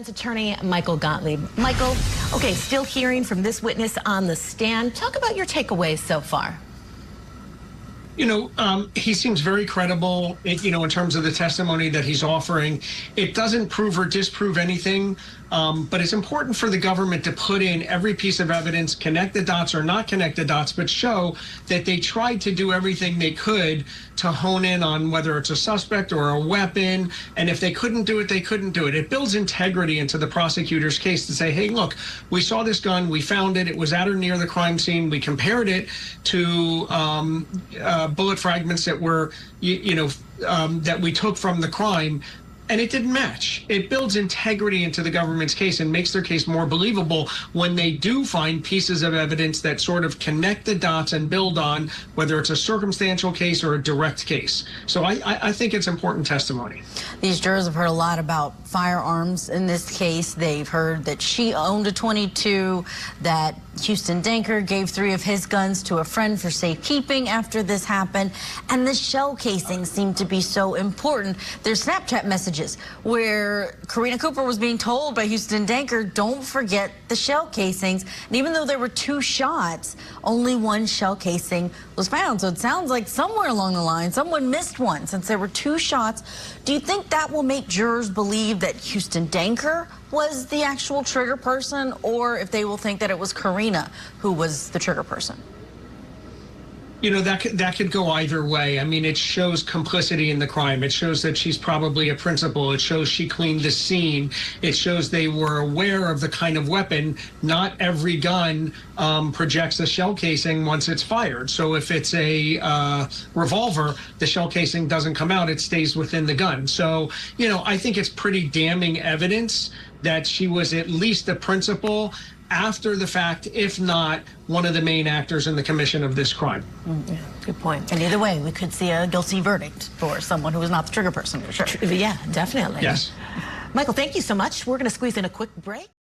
Defense attorney Michael Gottlieb. Michael, okay, still hearing from this witness on the stand. Talk about your takeaways so far. He seems very credible, in terms of the testimony that he's offering. It doesn't prove or disprove anything, but it's important for the government to put in every piece of evidence, connect the dots or not connect the dots, but show that they tried to do everything they could to hone in on whether it's a suspect or a weapon. And if they couldn't do it, they couldn't do it. It builds integrity into the prosecutor's case to say, hey, look, we saw this gun, we found it, it was at or near the crime scene, we compared it to bullet fragments that were, that we took from the crime, and it didn't match. It builds integrity into the government's case and makes their case more believable when they do find pieces of evidence that sort of connect the dots and build on, whether it's a circumstantial case or a direct case. So I think it's important testimony. These jurors have heard a lot about firearms in this case. They've heard that she owned a .22, that Houston Danker gave 3 of his guns to a friend for safekeeping after this happened, and the shell casings seem to be so important. There's Snapchat messages where Karina Cooper was being told by Houston Danker, don't forget the shell casings. And even though there were 2 shots, only 1 shell casing was found. So it sounds like somewhere along the line, someone missed one since there were 2 shots. Do you think that will make jurors believe that Houston Danker was the actual trigger person, or if they will think that it was Karina who was the trigger person? That could go either way. I mean, it shows complicity in the crime. It shows that she's probably a principal. It shows she cleaned the scene. It shows they were aware of the kind of weapon. Not every gun projects a shell casing once it's fired. So if it's a revolver, the shell casing doesn't come out. It stays within the gun. So, I think it's pretty damning evidence that she was at least a principal after the fact, if not one of the main actors in the commission of this crime. Yeah, good point. And either way, we could see a guilty verdict for someone who was not the trigger person, for sure. Yeah, definitely. Yes. Michael, thank you so much. We're going to squeeze in a quick break.